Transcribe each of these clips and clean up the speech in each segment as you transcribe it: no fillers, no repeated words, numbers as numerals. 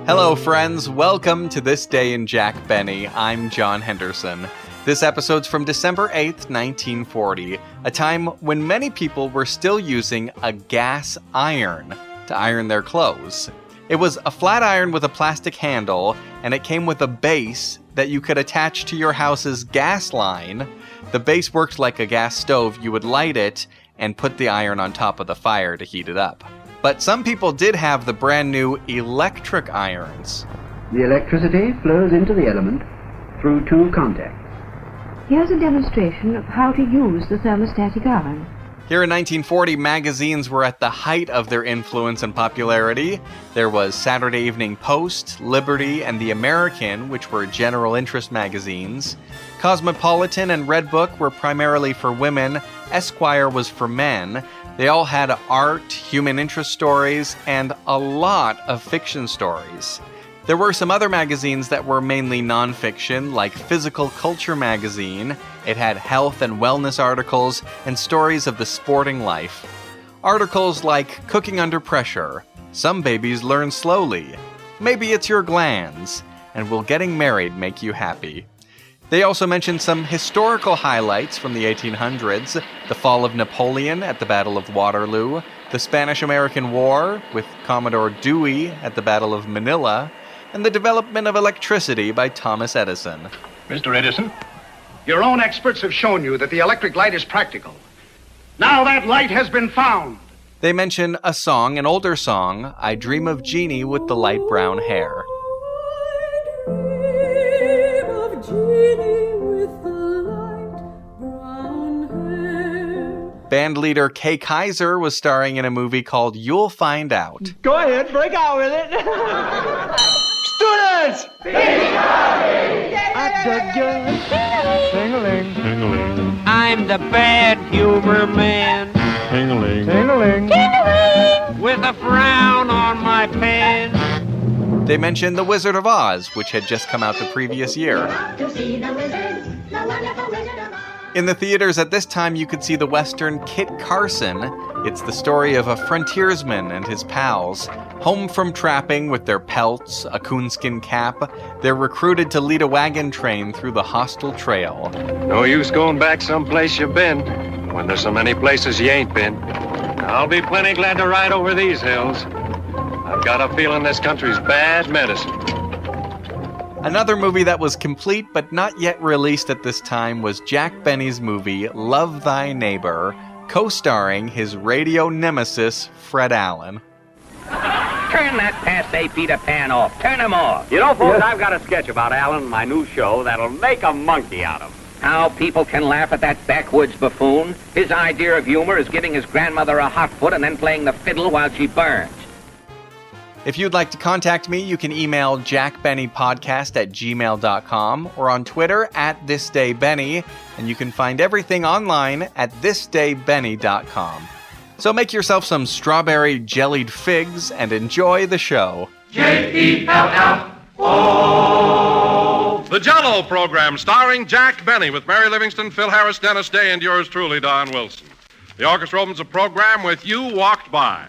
Hello, friends. Welcome to This Day in Jack Benny. I'm John Henderson. This episode's from December 8th, 1940, a time when many people were still using a gas iron to iron their clothes. It was a flat iron with a plastic handle, and it came with a base that you could attach to your house's gas line. The base worked like a gas stove. You would light it and put the iron on top of the fire to heat it up. But some people did have the brand new electric irons. The electricity flows into the element through two contacts. Here's a demonstration of how to use the thermostatic oven. Here in 1940, magazines were at the height of their influence and popularity. There was Saturday Evening Post, Liberty, and The American, which were general interest magazines. Cosmopolitan and Red Book were primarily for women. Esquire was for men. They all had art, human interest stories, and a lot of fiction stories. There were some other magazines that were mainly nonfiction, like Physical Culture magazine. It had health and wellness articles and stories of the sporting life. Articles like Cooking Under Pressure, Some Babies Learn Slowly, Maybe It's Your Glands, and Will Getting Married Make You Happy? They also mentioned some historical highlights from the 1800s, the fall of Napoleon at the Battle of Waterloo, the Spanish-American War with Commodore Dewey at the Battle of Manila, and the development of electricity by Thomas Edison. Mr. Edison, your own experts have shown you that the electric light is practical. Now that light has been found. They mention a song, an older song, I Dream of Jeannie with the Light Brown Hair. Bandleader Kay Kaiser was starring in a movie called You'll Find Out. Go ahead, break out with it. Students! Ting-a-ling. Ting-a-ling. I'm the bad humor man. Ting-a-ling. Ting-a-ling. Ting-a-ling. With a frown on my pen. They mentioned The Wizard of Oz, which had just come out the previous year. To see the wizard, the wonderful Wizard of Oz. In the theaters at this time, you could see the western Kit Carson. It's the story of a frontiersman and his pals. Home from trapping with their pelts, a coonskin cap, they're recruited to lead a wagon train through the hostile trail. No use going back someplace you've been when there's so many places you ain't been. I'll be plenty glad to ride over these hills. I've got a feeling this country's bad medicine. Another movie that was complete but not yet released at this time was Jack Benny's movie Love Thy Neighbor, co-starring his radio nemesis, Fred Allen. Turn that passe Peter Pan off. Turn him off. You know, folks, I've got a sketch about Allen in my new show that'll make a monkey out of him. How people can laugh at that backwoods buffoon. His idea of humor is giving his grandmother a hot foot and then playing the fiddle while she burns. If you'd like to contact me, you can email jackbennypodcast@gmail.com or on Twitter @thisdaybenny, and you can find everything online at thisdaybenny.com. So make yourself some strawberry jellied figs and enjoy the show. J-E-L-L-O. The Jell-O program starring Jack Benny with Mary Livingston, Phil Harris, Dennis Day, and yours truly, Don Wilson. The orchestra opens the program with You Walked By.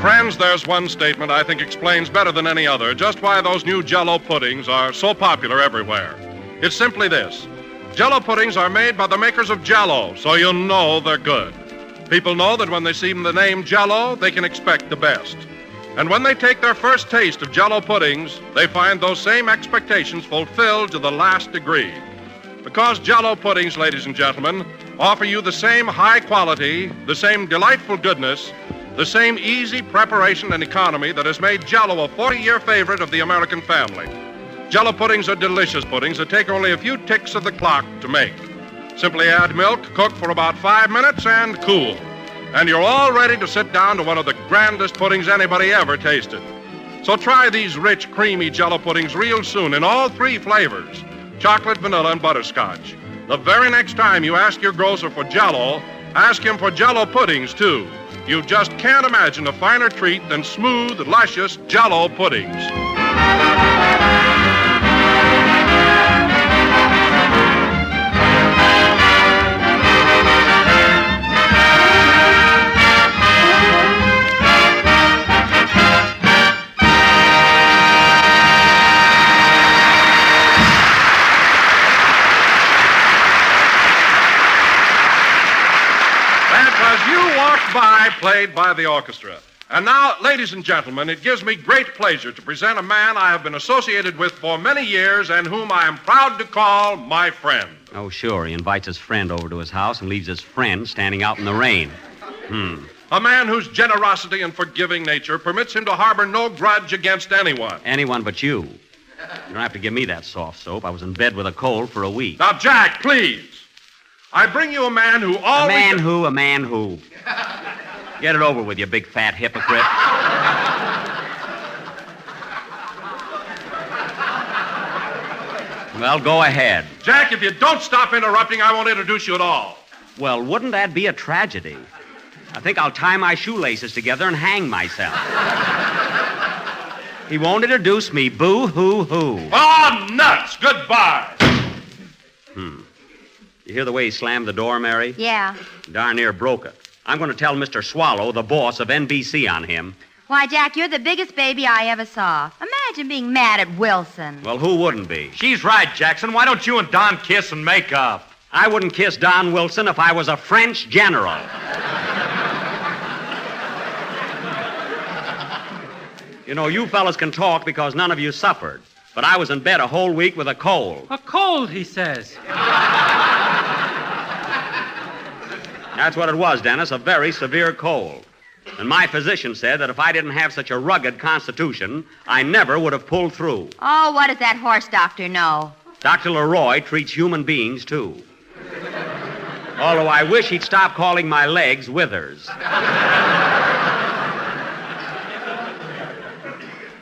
Friends, there's one statement I think explains better than any other just why those new Jell-O puddings are so popular everywhere. It's simply this. Jell-O puddings are made by the makers of Jell-O, so you know they're good. People know that when they see the name Jell-O, they can expect the best. And when they take their first taste of Jell-O puddings, they find those same expectations fulfilled to the last degree. Because Jell-O puddings, ladies and gentlemen, offer you the same high quality, the same delightful goodness, the same easy preparation and economy that has made Jell-O a 40-year favorite of the American family. Jell-O puddings are delicious puddings that take only a few ticks of the clock to make. Simply add milk, cook for about 5 minutes, and cool. And you're all ready to sit down to one of the grandest puddings anybody ever tasted. So try these rich, creamy Jell-O puddings real soon in all three flavors, chocolate, vanilla, and butterscotch. The very next time you ask your grocer for Jell-O, ask him for Jell-O puddings, too. You just can't imagine a finer treat than smooth, luscious Jell-O puddings. You Walked By, played by the orchestra. And now, ladies and gentlemen, it gives me great pleasure to present a man I have been associated with for many years and whom I am proud to call my friend. Oh, sure. He invites his friend over to his house and leaves his friend standing out in the rain. A man whose generosity and forgiving nature permits him to harbor no grudge against anyone. Anyone but you. You don't have to give me that soft soap. I was in bed with a cold for a week. Now, Jack, please. I bring you a man who always... A man who? Get it over with, you big fat hypocrite. Well, go ahead. Jack, if you don't stop interrupting, I won't introduce you at all. Well, wouldn't that be a tragedy? I think I'll tie my shoelaces together and hang myself. He won't introduce me. Boo-hoo-hoo. Oh, nuts! Goodbye. You hear the way he slammed the door, Mary? Yeah. Darn near broke it. I'm going to tell Mr. Swallow, the boss of NBC, on him. Why, Jack, you're the biggest baby I ever saw. Imagine being mad at Wilson. Well, who wouldn't be? She's right, Jackson. Why don't you and Don kiss and make up? I wouldn't kiss Don Wilson if I was a French general. You know, you fellas can talk because none of you suffered. But I was in bed a whole week with a cold. A cold, he says. That's what it was, Dennis, a very severe cold. And my physician said that if I didn't have such a rugged constitution, I never would have pulled through. Oh, what does that horse doctor know? Dr. Leroy treats human beings, too. Although I wish he'd stop calling my legs withers.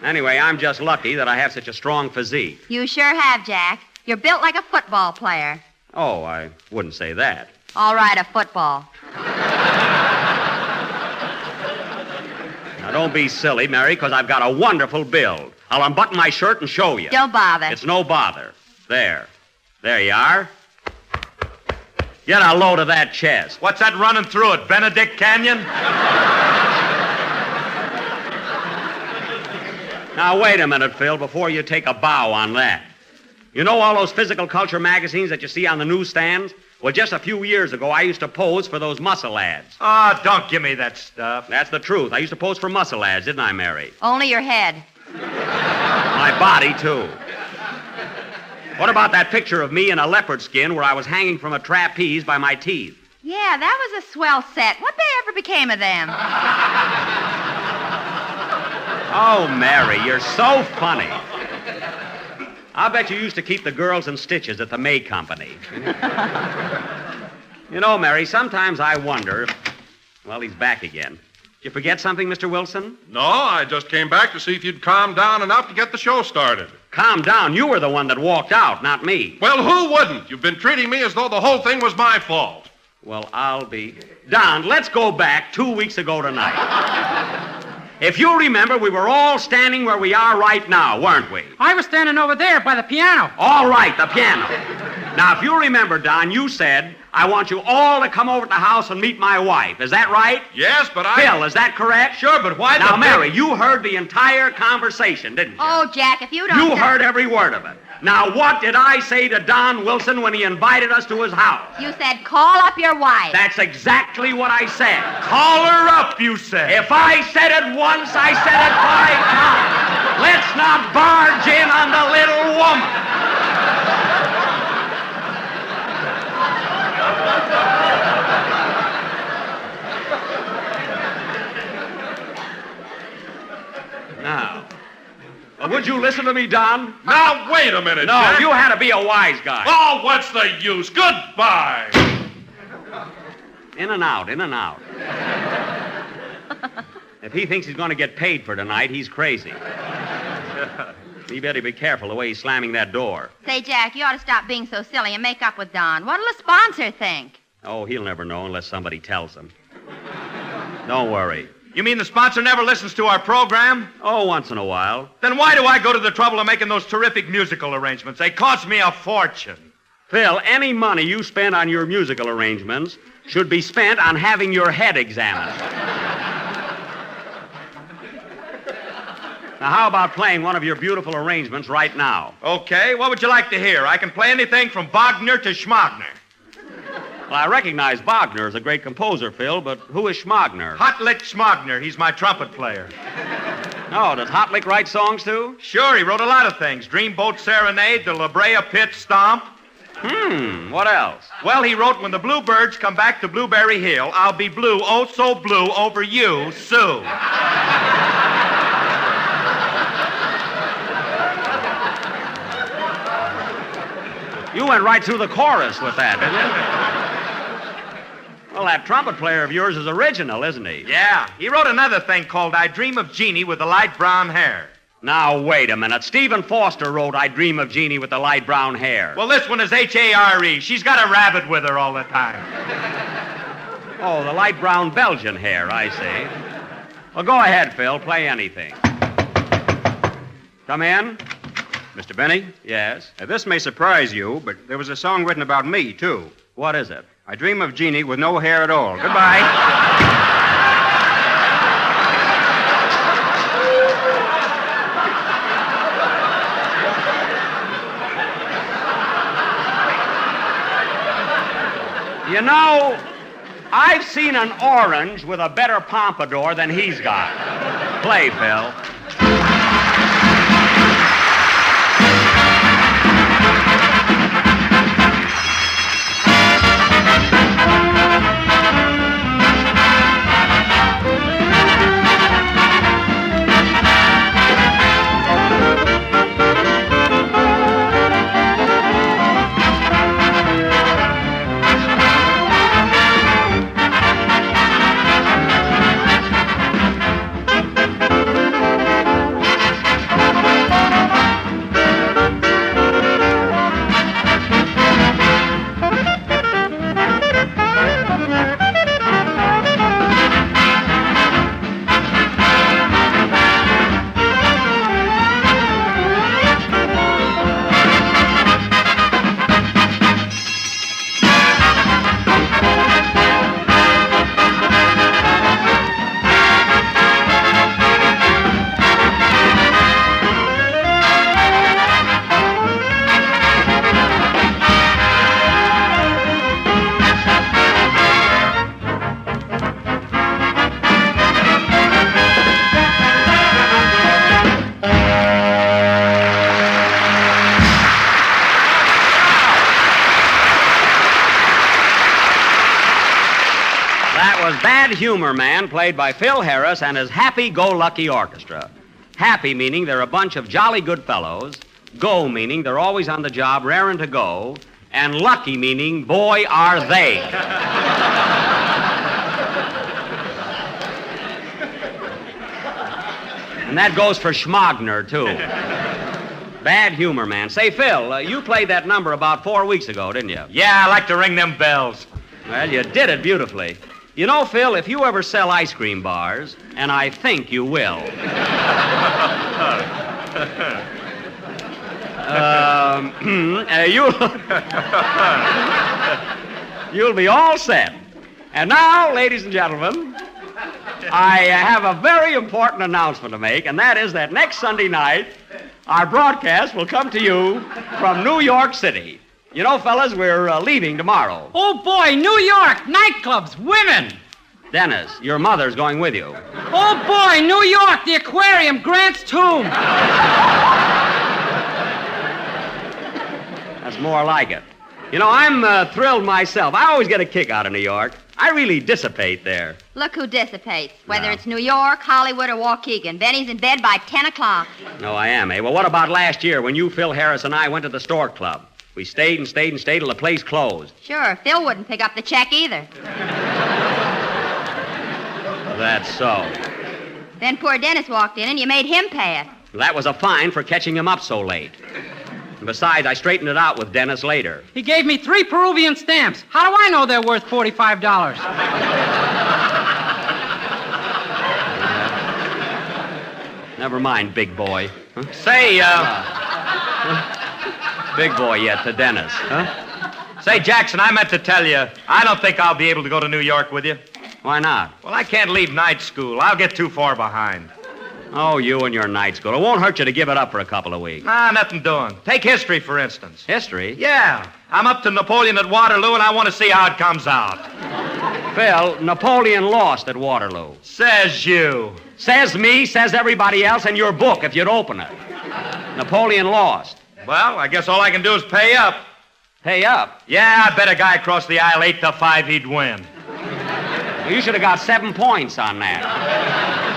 Anyway, I'm just lucky that I have such a strong physique. You sure have, Jack. You're built like a football player. Oh, I wouldn't say that. All right, a football. Now, don't be silly, Mary, because I've got a wonderful build. I'll unbutton my shirt and show you. Don't bother. It's no bother. There. There you are. Get a load of that chest. What's that running through it, Benedict Canyon? Now, wait a minute, Phil, before you take a bow on that. You know all those physical culture magazines that you see on the newsstands? Well, just a few years ago, I used to pose for those muscle ads. Ah, don't give me that stuff. That's the truth. I used to pose for muscle ads, didn't I, Mary? Only your head. My body, too. What about that picture of me in a leopard skin where I was hanging from a trapeze by my teeth? Yeah, that was a swell set. What ever became of them? Oh, Mary, you're so funny. I'll bet you used to keep the girls in stitches at the May Company. You know, Mary, sometimes I wonder... Well, he's back again. Did you forget something, Mr. Wilson? No, I just came back to see if you'd calm down enough to get the show started. Calm down. You were the one that walked out, not me. Well, who wouldn't? You've been treating me as though the whole thing was my fault. Well, I'll be... Don, let's go back 2 weeks ago tonight. If you remember, we were all standing where we are right now, weren't we? I was standing over there by the piano. All right, the piano. Now, if you remember, Don, you said, I want you all to come over to the house and meet my wife. Is that right? Yes, but Phil, is that correct? Sure, but why Now, Mary, you heard the entire conversation, didn't you? Oh, Jack, if you don't... You heard every word of it. Now, what did I say to Don Wilson when he invited us to his house? You said, call up your wife. That's exactly what I said. Call her up, you said. If I said it once, I said it 5 times. Let's not barge in on the little woman. Now, would you listen to me, Don? Now, wait a minute, No, Jack. you had to be a wise guy. Oh, what's the use? Goodbye. In and out, in and out. If he thinks he's going to get paid for tonight, he's crazy. He better be careful the way he's slamming that door. Say, Jack, you ought to stop being so silly and make up with Don. What'll the sponsor think? Oh, he'll never know unless somebody tells him. Don't worry. You mean the sponsor never listens to our program? Oh, once in a while. Then why do I go to the trouble of making those terrific musical arrangements? They cost me a fortune. Phil, any money you spend on your musical arrangements should be spent on having your head examined. Now, how about playing one of your beautiful arrangements right now? Okay, what would you like to hear? I can play anything from Wagner to Schmagner. Well, I recognize Wagner as a great composer, Phil, but who is Schmagner? Hotlick Schmagner. He's my trumpet player. No, does Hotlick write songs, too? Sure, he wrote a lot of things. Dreamboat Serenade, the La Brea Pit Stomp. What else? Well, he wrote, when the bluebirds come back to Blueberry Hill, I'll be blue, oh so blue, over you, Sue. You went right through the chorus with that, didn't you? Well, that trumpet player of yours is original, isn't he? Yeah, he wrote another thing called I Dream of Jeannie with the light brown hair. Now, wait a minute. Stephen Foster wrote I Dream of Jeannie with the light brown hair. Well, this one is H-A-R-E. She's got a rabbit with her all the time. Oh, the light brown Belgian hair, I see. Well, go ahead, Phil. Play anything. Come in. Mr. Benny? Yes? This may surprise you, but there was a song written about me, too. What is it? I Dream of Jeannie with no hair at all. Goodbye. You know, I've seen an orange with a better pompadour than he's got. Play, Phil. Bad Humor Man, played by Phil Harris and his Happy-Go-Lucky Orchestra. Happy meaning they're a bunch of jolly good fellows. Go meaning they're always on the job, raring to go. And lucky meaning, boy, are they. And that goes for Schmagner, too. Bad Humor Man. Say, Phil, you played that number about 4 weeks ago, didn't you? Yeah, I like to ring them bells. Well, you did it beautifully. You know, Phil, if you ever sell ice cream bars, and I think you will, you'll be all set. And now, ladies and gentlemen, I have a very important announcement to make, and that is that next Sunday night, our broadcast will come to you from New York City. You know, fellas, we're leaving tomorrow. Oh, boy, New York, nightclubs, women. Dennis, your mother's going with you. Oh, boy, New York, the aquarium, Grant's tomb. That's more like it. You know, I'm thrilled myself. I always get a kick out of New York. I really dissipate there. Look who dissipates. Whether it's New York, Hollywood, or Waukegan. Benny's in bed by 10 o'clock. No, I am, eh? Well, what about last year when you, Phil Harris, and I went to the Stork Club? We stayed and stayed and stayed till the place closed. Sure, Phil wouldn't pick up the check either. That's so. Then poor Dennis walked in and you made him pay it. That was a fine for catching him up so late. And besides, I straightened it out with Dennis later. He gave me 3 Peruvian stamps. How do I know they're worth $45? Never mind, big boy. Huh? Say, Big boy yet to Dennis, huh? Say, Jackson, I meant to tell you, I don't think I'll be able to go to New York with you. Why not? Well, I can't leave night school. I'll get too far behind. Oh, you and your night school. It won't hurt you to give it up for a couple of weeks. Nah, nothing doing. Take history, for instance. History? Yeah. I'm up to Napoleon at Waterloo, and I want to see how it comes out. Phil, Napoleon lost at Waterloo. Says you. Says me, says everybody else, and your book, if you'd open it. Napoleon lost. Well, I guess all I can do is pay up. Pay up? Yeah, I bet a guy across the aisle 8-5 he'd win. Well, you should have got 7 points on that.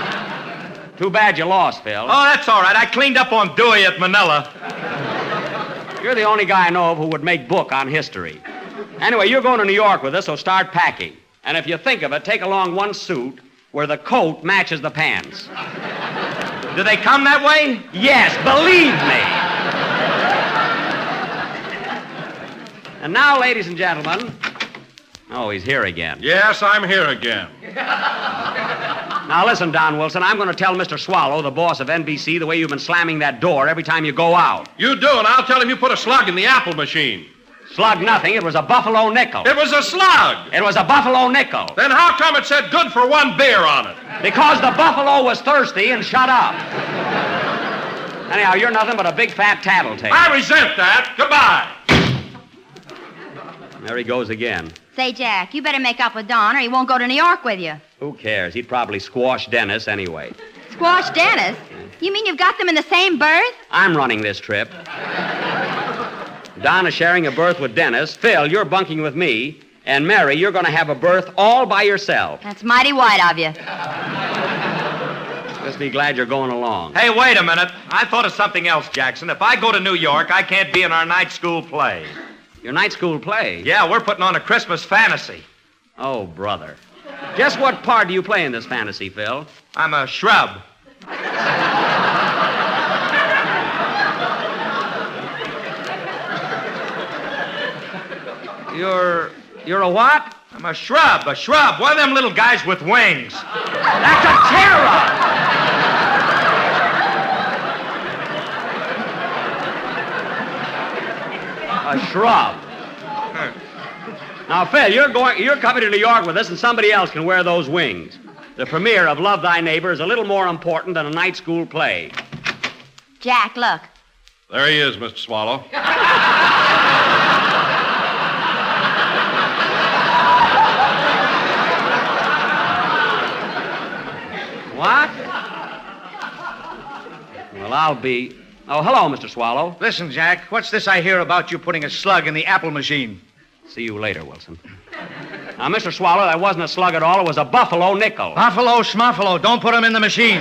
Too bad you lost, Phil. Oh, that's all right. I cleaned up on Dewey at Manila. You're the only guy I know of who would make book on history. Anyway, you're going to New York with us, so start packing. And if you think of it, take along one suit where the coat matches the pants. Do they come that way? Yes, believe me. And now, ladies and gentlemen... Oh, he's here again. Yes, I'm here again. Now, listen, Don Wilson, I'm going to tell Mr. Swallow, the boss of NBC, the way you've been slamming that door every time you go out. You do, and I'll tell him you put a slug in the apple machine. Slug nothing. It was a buffalo nickel. It was a slug. It was a buffalo nickel. Then how come it said good for 1 beer on it? Because the buffalo was thirsty and shut up. Anyhow, you're nothing but a big fat tattletale. I resent that. Goodbye. There he goes again. Say, Jack, you better make up with Don or he won't go to New York with you. Who cares? He'd probably squash Dennis anyway. Squash Dennis? You mean you've got them in the same berth? I'm running this trip. Don is sharing a berth with Dennis. Phil, you're bunking with me. And Mary, you're going to have a berth all by yourself. That's mighty white of you. Just be glad you're going along. Hey, wait a minute. I thought of something else, Jackson. If I go to New York, I can't be in our night school play. Your night school play? Yeah, we're putting on a Christmas fantasy. Oh, brother. Just what part do you play in this fantasy, Phil? I'm a shrub. You're a what? I'm a shrub. One of them little guys with wings. That's a terror! A shrub. Now, Phil, you're coming to New York with us, and somebody else can wear those wings. The premiere of Love Thy Neighbor is a little more important than a night school play. Jack, look. There he is, Mr. Swallow. What? Well, I'll be... Oh, hello, Mr. Swallow. Listen, Jack, what's this I hear about you putting a slug in the apple machine? See you later, Wilson. Now, Mr. Swallow, that wasn't a slug at all. It was a buffalo nickel. Buffalo, schmuffalo, don't put them in the machine.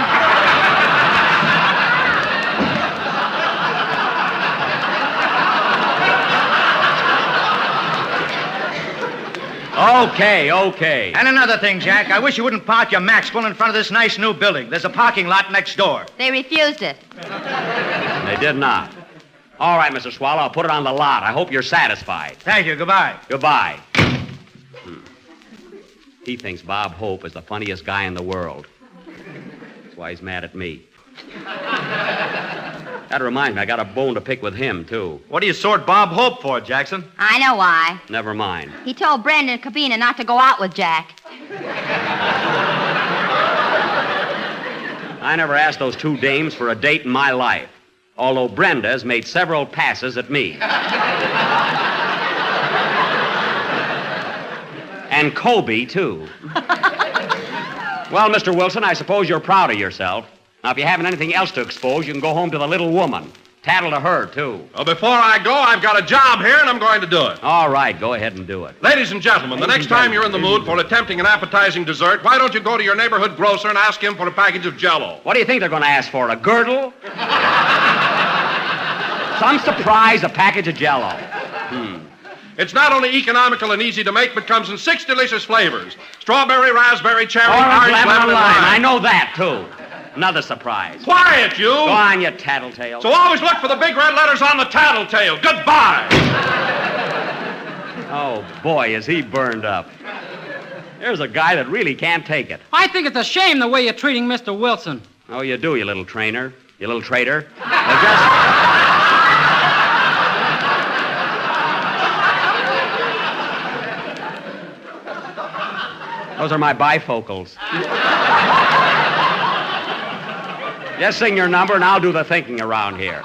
Okay. And another thing, Jack, I wish you wouldn't park your Maxwell in front of this nice new building. There's a parking lot next door. They refused it. They did not. All right, Mr. Swallow, I'll put it on the lot. I hope you're satisfied. Thank you. Goodbye. Goodbye. He thinks Bob Hope is the funniest guy in the world. That's why he's mad at me. That reminds me, I got a bone to pick with him, too. What do you sort Bob Hope for, Jackson? I know why. Never mind. He told Brendan and Cabina not to go out with Jack. I never asked those two dames for a date in my life, although Brenda has made several passes at me. And Kobe, too. Well, Mr. Wilson, I suppose you're proud of yourself. Now, if you haven't anything else to expose, you can go home to the little woman. Tattle to her, too. Well, before I go, I've got a job here, and I'm going to do it. All right, go ahead and do it. Ladies and gentlemen, the next time you're in the mood for attempting an appetizing dessert, why don't you go to your neighborhood grocer and ask him for a package of Jell-O? What do you think they're going to ask for, a girdle? Some surprise, a package of Jell-O. It's not only economical and easy to make, but comes in 6 delicious flavors. Strawberry, raspberry, cherry, orange, lemon, and lime. I lime. know that, too. Another surprise. Quiet, you! Go on, you tattletale. So always look for the big red letters on the tattletale. Goodbye! Oh, boy, is he burned up. There's a guy that really can't take it. I think it's a shame the way you're treating Mr. Wilson. Oh, you do, you little trainer. You little traitor. Those are my bifocals. Just sing your number and I'll do the thinking around here.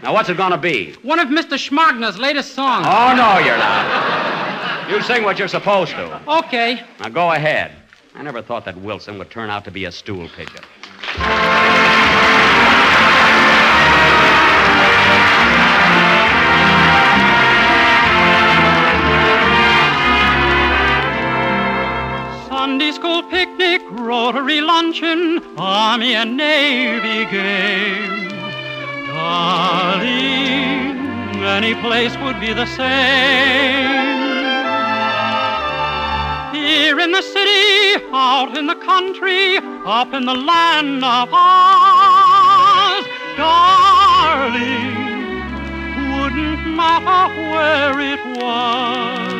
Now, what's it going to be? One of Mr. Schmagner's latest songs. Oh, no, you're not. You sing what you're supposed to. Okay. Now, go ahead. I never thought that Wilson would turn out to be a stool pigeon. Sunday school picnic, Rotary luncheon, Army and Navy game. Darling, any place would be the same. Here in the city, out in the country, up in the land of Oz, darling, wouldn't matter where it was,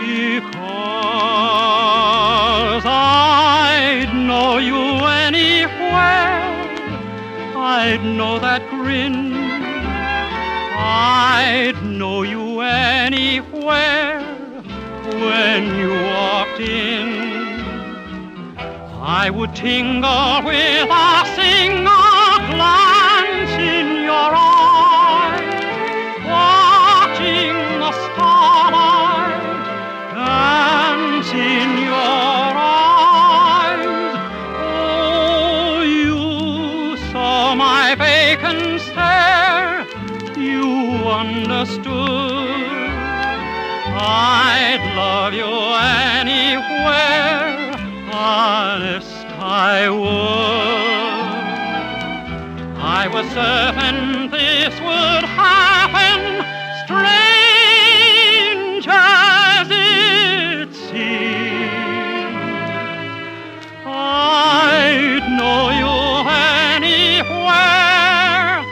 because I'd know you anywhere. I'd know that grin. I'd know you anywhere when you walked in. I would tingle with a single glance in your eyes, watching the starlight dance in your eyes. Oh, you saw my vacant stare, you understood. I'd love you anywhere, honest I would. I was certain this would happen, strange as it seems. I'd know you anywhere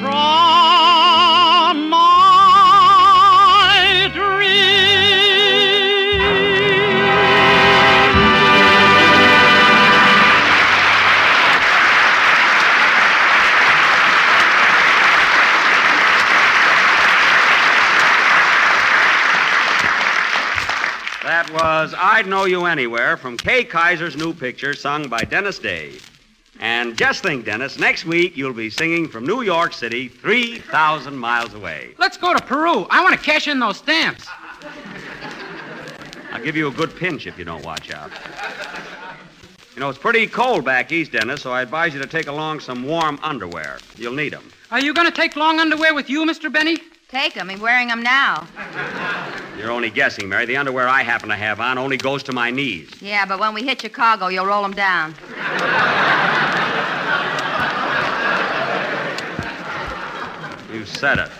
from my dreams. That was I'd Know You Anywhere from Kay Kaiser's new picture, sung by Dennis Day. And just think, Dennis, next week you'll be singing from New York City, 3,000 miles away. Let's go to Peru. I want to cash in those stamps. I'll give you a good pinch if you don't watch out. You know, it's pretty cold back east, Dennis, so I advise you to take along some warm underwear. You'll need them. Are you going to take long underwear with you, Mr. Benny? Take them. He's wearing them now. You're only guessing, Mary. The underwear I happen to have on only goes to my knees. Yeah, but when we hit Chicago, you'll roll them down. You said it.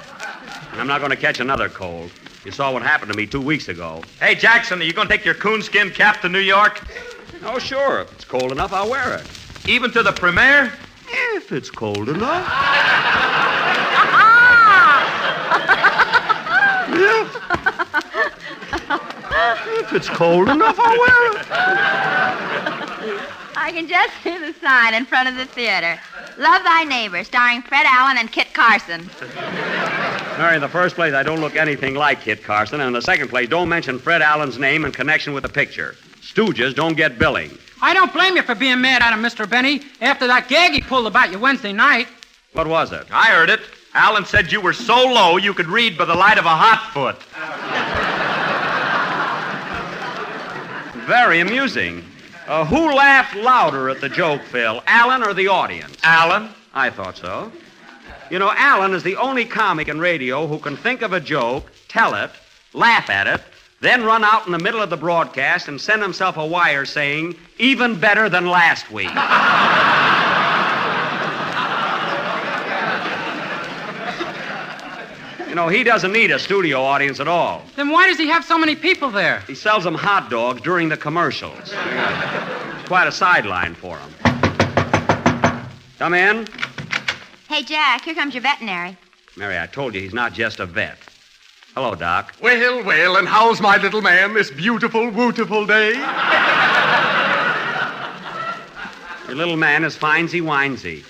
And I'm not going to catch another cold. You saw what happened to me 2 weeks ago. Hey, Jackson, are you going to take your coonskin cap to New York? Oh, sure. If it's cold enough, I'll wear it. Even to the premiere? If it's cold enough. If it's cold enough, I'll wear it. I can just see the sign in front of the theater. Love Thy Neighbor, starring Fred Allen and Kit Carson. Mary, in the first place, I don't look anything like Kit Carson. And in the second place, don't mention Fred Allen's name in connection with the picture. Stooges don't get billing. I don't blame you for being mad at him, Mr. Benny, after that gag he pulled about you Wednesday night. What was it? I heard it. Allen said you were so low you could read by the light of a hot foot. Very amusing. Who laughed louder at the joke, Phil? Allen or the audience? Allen? I thought so. You know, Allen is the only comic in radio who can think of a joke, tell it, laugh at it, then run out in the middle of the broadcast and send himself a wire saying, even better than last week. You know, he doesn't need a studio audience at all. Then why does he have so many people there? He sells them hot dogs during the commercials. It's quite a sideline for him. Come in. Hey, Jack, here comes your veterinary. Mary, I told you he's not just a vet. Hello, Doc. Well, well, and how's my little man this beautiful, wootiful day? Your little man is finesy-winesy.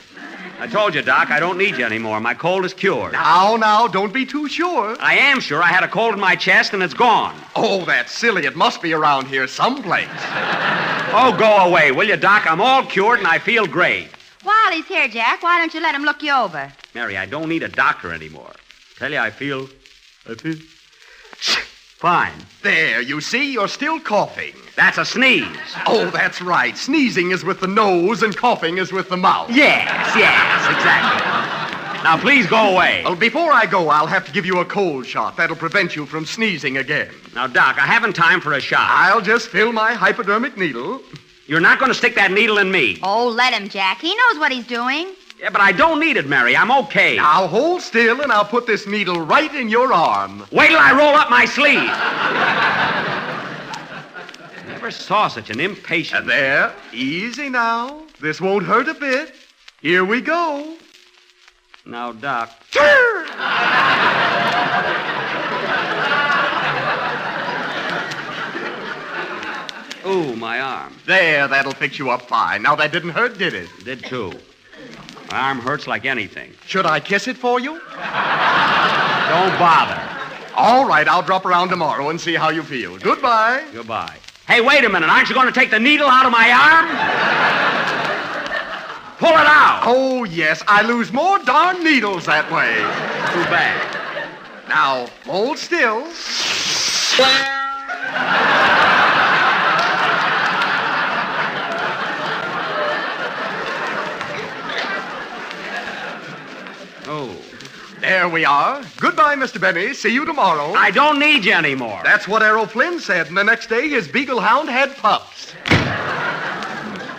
I told you, Doc, I don't need you anymore. My cold is cured. Now, don't be too sure. I am sure. I had a cold in my chest, and it's gone. Oh, that's silly. It must be around here someplace. Oh, go away, will you, Doc? I'm all cured, and I feel great. Wow, while he's here, Jack, why don't you let him look you over? Mary, I don't need a doctor anymore. Tell you, I feel fine. There, you see, you're still coughing. That's a sneeze. Oh, that's right. Sneezing is with the nose and coughing is with the mouth. Yes, exactly. Now, please go away. Well, before I go, I'll have to give you a cold shot. That'll prevent you from sneezing again. Now, Doc, I haven't time for a shot. I'll just fill my hypodermic needle. You're not going to stick that needle in me. Oh, let him, Jack. He knows what he's doing. Yeah, but I don't need it, Mary. I'm okay. Now, hold still, and I'll put this needle right in your arm. Wait till I roll up my sleeve. Never saw such an impatient... There. Easy now. This won't hurt a bit. Here we go. Now, Doc... Ooh, my arm. There, that'll fix you up fine. Now, that didn't hurt, did it? Did too. My arm hurts like anything. Should I kiss it for you? Don't bother. All right, I'll drop around tomorrow and see how you feel. Goodbye. Goodbye. Hey, wait a minute. Aren't you going to take the needle out of my arm? Pull it out. Oh, yes. I lose more darn needles that way. Too bad. Now, hold still. Oh. There we are. Goodbye, Mr. Benny. See you tomorrow. I don't need you anymore. That's what Errol Flynn said, and the next day his beagle hound had pups.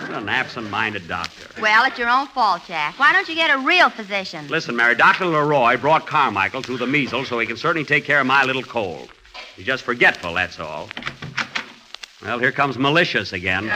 What an absent-minded doctor. Well, it's your own fault, Jack. Why don't you get a real physician? Listen, Mary, Dr. Leroy brought Carmichael through the measles so he can certainly take care of my little cold. He's just forgetful, that's all. Well, here comes malicious again.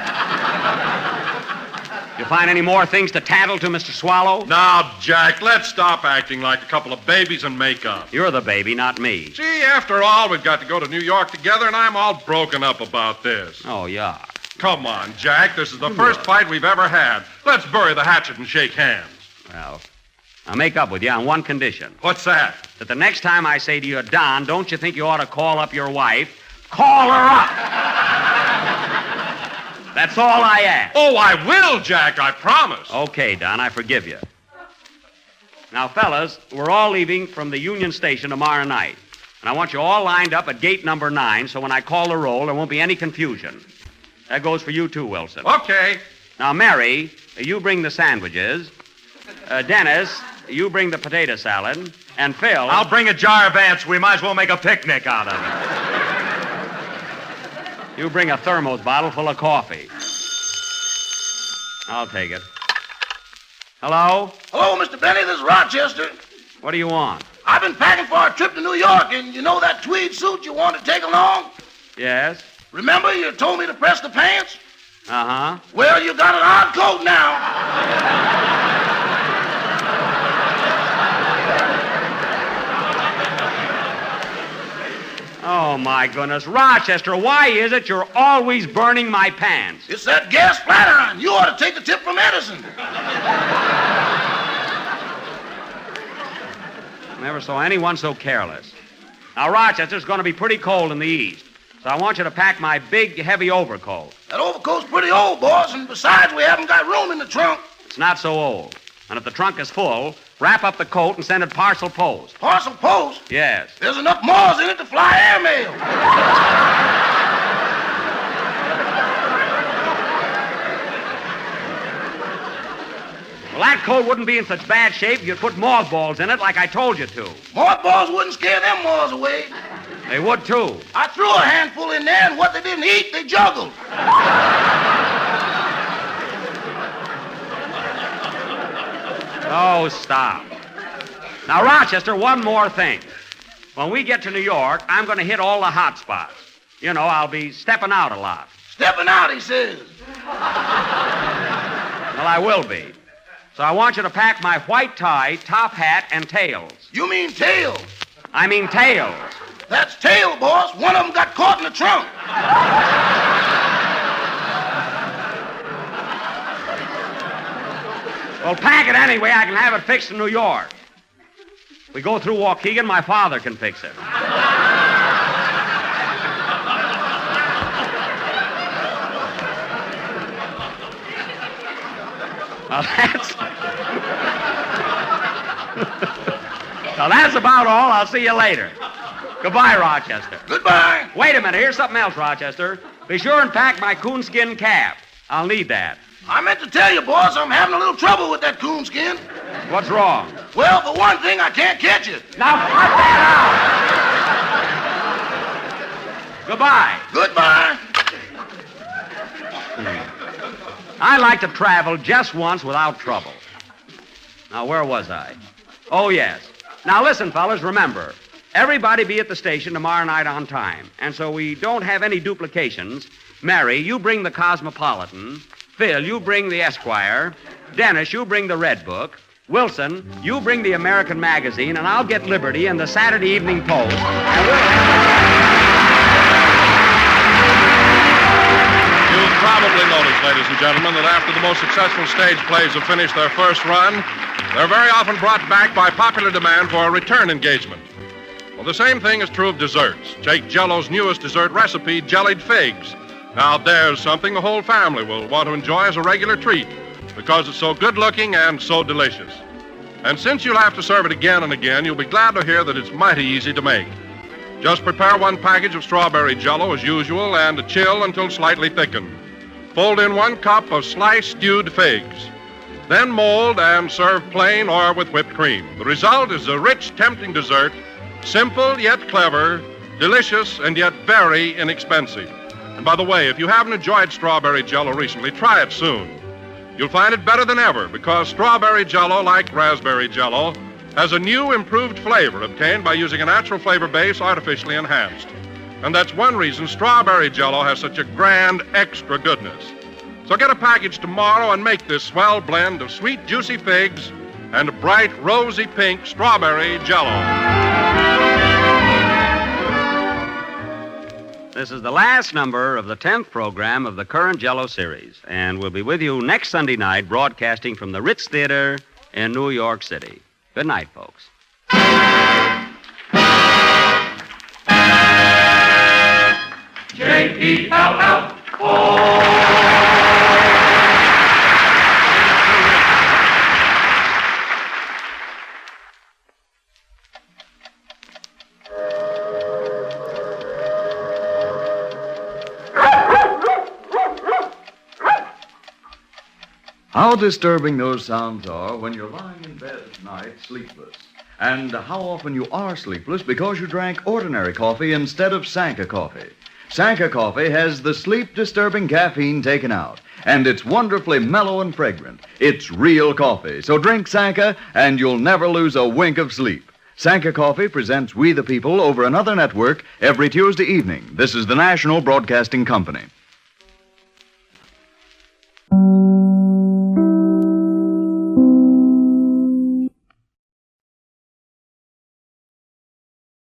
You find any more things to tattle to, Mr. Swallow? Now, Jack, let's stop acting like a couple of babies and make up. You're the baby, not me. See, after all, we've got to go to New York together, and I'm all broken up about this. Oh, yeah. Come on, Jack. This is the first fight we've ever had. Let's bury the hatchet and shake hands. Well, I'll make up with you on one condition. What's that? That the next time I say to you, Don, don't you think you ought to call up your wife? Call her up! That's all I ask. Oh, I will, Jack, I promise. Okay, Don, I forgive you. Now, fellas, we're all leaving from the Union Station tomorrow night. And I want you all lined up at gate number 9, so when I call the roll, there won't be any confusion. That goes for you, too, Wilson. Okay. Now, Mary, you bring the sandwiches. Dennis, you bring the potato salad. And Phil... I'll bring a jar of ants. We might as well make a picnic out of it. You bring a thermos bottle full of coffee. I'll take it. Hello? Hello, Mr. Benny. This is Rochester. What do you want? I've been packing for a trip to New York, and you know that tweed suit you want to take along? Yes? Remember you told me to press the pants? Uh-huh. Well, you got an odd coat now. Oh, my goodness. Rochester, why is it you're always burning my pants? It's that gas flatiron. You ought to take the tip from Edison. Never saw anyone so careless. Now, Rochester's going to be pretty cold in the east, so I want you to pack my big, heavy overcoat. That overcoat's pretty old, boss, and besides, we haven't got room in the trunk. It's not so old. And if the trunk is full, wrap up the coat and send it parcel post. Parcel post? Yes. There's enough Mars in it to fly airmail. Well, that coat wouldn't be in such bad shape if you'd put mothballs in it like I told you to. Mothballs wouldn't scare them Mars away. They would, too. I threw a handful in there, and what they didn't eat, they juggled. Oh, stop. Now, Rochester, one more thing. When we get to New York, I'm going to hit all the hot spots. You know, I'll be stepping out a lot. Stepping out, he says. Well, I will be. So I want you to pack my white tie, top hat, and tails. You mean tails? I mean tails. That's tail, boss. One of them got caught in the trunk. Well, pack it anyway. I can have it fixed in New York. If we go through Waukegan, my father can fix it. Well, So that's about all. I'll see you later. Goodbye, Rochester. Goodbye. Wait a minute. Here's something else, Rochester. Be sure and pack my coonskin cap. I'll need that. I meant to tell you, boss, I'm having a little trouble with that coonskin. What's wrong? Well, for one thing, I can't catch it. Now, cut that out. Goodbye. Goodbye. I like to travel just once without trouble. Now, where was I? Oh, yes. Now, listen, fellas, remember, everybody be at the station tomorrow night on time. And so we don't have any duplications. Mary, you bring the Cosmopolitan. Phil, you bring the Esquire. Dennis, you bring the Red Book. Wilson, you bring the American Magazine, and I'll get Liberty and the Saturday Evening Post. And You'll probably notice, ladies and gentlemen, that after the most successful stage plays have finished their first run, they're very often brought back by popular demand for a return engagement. Well, the same thing is true of desserts. Take Jell-O's newest dessert recipe, jellied figs. Now, there's something the whole family will want to enjoy as a regular treat because it's so good-looking and so delicious. And since you'll have to serve it again and again, you'll be glad to hear that it's mighty easy to make. Just prepare one package of strawberry Jell-O as usual and chill until slightly thickened. Fold in 1 cup of sliced stewed figs. Then mold and serve plain or with whipped cream. The result is a rich, tempting dessert, simple yet clever, delicious and yet very inexpensive. And by the way, if you haven't enjoyed strawberry Jell-O recently, try it soon. You'll find it better than ever because strawberry Jell-O, like raspberry Jell-O, has a new improved flavor obtained by using a natural flavor base artificially enhanced. And that's one reason strawberry Jell-O has such a grand extra goodness. So get a package tomorrow and make this swell blend of sweet, juicy figs and bright, rosy pink strawberry Jell-O. This is the last number of the 10th program of the current Jell-O series, and we'll be with you next Sunday night broadcasting from the Ritz Theater in New York City. Good night, folks. Jell-O. How disturbing those sounds are when you're lying in bed at night sleepless. And how often you are sleepless because you drank ordinary coffee instead of Sanka coffee. Sanka coffee has the sleep-disturbing caffeine taken out, and it's wonderfully mellow and fragrant. It's real coffee, so drink Sanka and you'll never lose a wink of sleep. Sanka Coffee presents We the People over another network every Tuesday evening. This is the National Broadcasting Company.